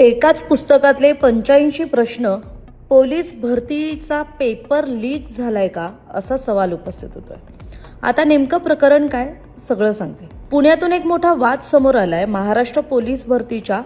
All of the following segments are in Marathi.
एकाच पुस्तकातले 85 प्रश्न पोलीस भरतीचा पेपर लीक झालाय का असा सवाल उपस्थित होतोय। आता नेमकं प्रकरण काय सगळं सांगते। पुण्यातून एक मोठा वाद समोर आलाय। महाराष्ट्र पोलीस भरतीच्या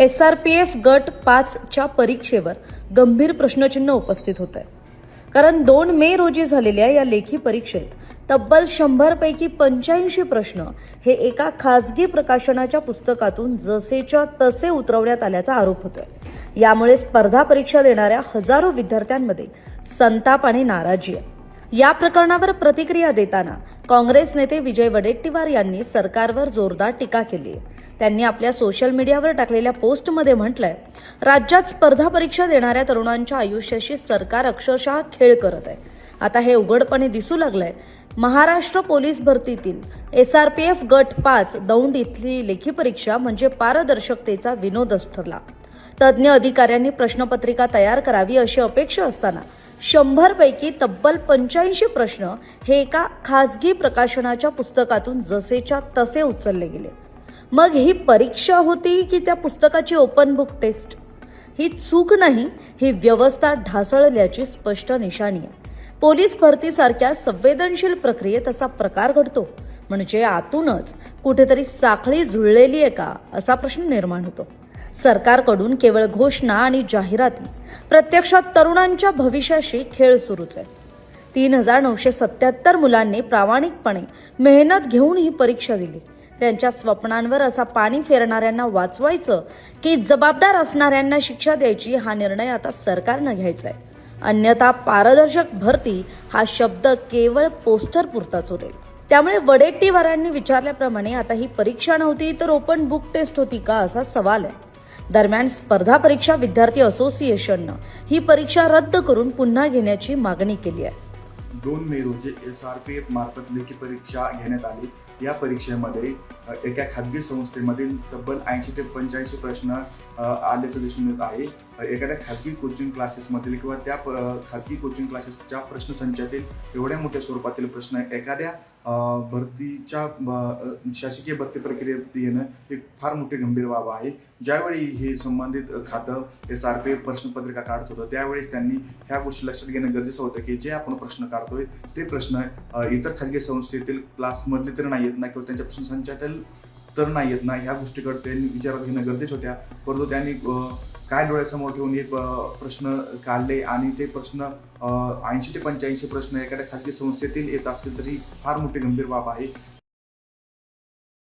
SRPF गट 5 च्या परीक्षेवर गंभीर प्रश्नचिन्ह उपस्थित होत आहे। कारण 2 मे रोजी झालेल्या या लेखी परीक्षेत तब्बल 100 पैकी 85 प्रश्न हे एका खासगी प्रकाशनाच्या पुस्तकातून जसेच्या तसे उतरवण्यात आल्याचा आरोप होतोय। यामुळे स्पर्धा परीक्षा देणाऱ्या हजारो विद्यार्थ्यांमध्ये संताप आणि नाराजी आहे। या प्रकरणावर प्रतिक्रिया देताना काँग्रेस नेते विजय वडेट्टीवार यांनी सरकारवर जोरदार टीका केली आहे। त्यांनी आपल्या सोशल मीडियावर टाकलेल्या पोस्टमध्ये म्हटलंय, राज्यात स्पर्धा परीक्षा देणाऱ्या तरुणांच्या आयुष्याशी सरकार अक्षरशः खेळ करत आहे। आता हे उघडपणे दिसू लागलंय। महाराष्ट्र पोलीस भरतीतील SRPF गट 5 दौंड इथली लेखी परीक्षा म्हणजे पारदर्शकतेचा विनोदच ठरला। तज्ज्ञ अधिकाऱ्यांनी प्रश्नपत्रिका तयार करावी अशी अपेक्षा असताना 100 पैकी तब्बल 85 प्रश्न हे एका खासगी प्रकाशनाच्या पुस्तकातून जसेच्या तसे उचलले गेले। मग ही परीक्षा होती की त्या पुस्तकाची ओपन बुक टेस्ट? ही चूक नाही, ही व्यवस्था ढासळल्याची स्पष्ट निशाणी आहे। पोलीस भरतीसारख्या संवेदनशील प्रक्रियेत असा प्रकार घडतो म्हणजे आतूनच कुठेतरी साखळी जुळलेली आहे का असा प्रश्न निर्माण होतो। सरकारकडून केवळ घोषणा आणि जाहिराती, प्रत्यक्षात तरुणांच्या भविष्याशी खेळ सुरूच आहे। 3977 मुलांनी प्रामाणिकपणे मेहनत घेऊन ही परीक्षा दिली। त्यांच्या स्वप्नांवर असा पाणी फेरणाऱ्यांना वाचवायचं की जबाबदार असणाऱ्यांना शिक्षा द्यायची हा निर्णय आता सरकारनं घ्यायचा आहे। अन्यथा पारदर्शक भरती हा शब्द केवळ पोस्टर पुरताच उरेल। त्यामुळे वडेट्टीवारांनी विचारल्याप्रमाणे आता ही परीक्षा नव्हती तर ओपन बुक टेस्ट होती का असा सवाल आहे। दरम्यान स्पर्धा परीक्षा विद्यार्थी असोसिएशननं ही परीक्षा रद्द करून पुन्हा घेण्याची मागणी केली आहे। 2 मे रोजी SRPF मार्फत लेखी परीक्षा घेण्यात आली। या परीक्षेमध्ये एका खाजगी संस्थेमधील तब्बल 80 ते 85 प्रश्न आल्याचं दिसून येत आहे। एखाद्या खाजगी कोचिंग क्लासेसमधील किंवा त्या खाजगी कोचिंग क्लासेसच्या प्रश्नसंचातील एवढ्या मोठ्या स्वरूपातील प्रश्न एखाद्या भरतीच्या शासकीय भरती प्रक्रियेत येणं एक फार मोठी गंभीर बाब आहे। ज्यावेळी हे संबंधित खातं SRPF प्रश्नपत्रिका काढत होतं त्यावेळेस त्यांनी ह्या गोष्टी लक्षात घेणं गरजेचं होतं की जे आपण प्रश्न काढतोय ते प्रश्न इतर खाजगी संस्थेतील क्लासमधले तर नाही येत ना किंवा त्यांच्या प्रश्नसंचातील तर नाही येत ना, ह्या गोष्टीकडे त्यांनी विचारात घेणं गरजेचं होत्या। परंतु त्यांनी काय डोळ्यासमोर ठेवून हे प्रश्न काढले आणि ते प्रश्न 80 ते 85 प्रश्न एखाद्या खाजगी संस्थेतील येत असतील तरी फार मोठी गंभीर बाब आहे।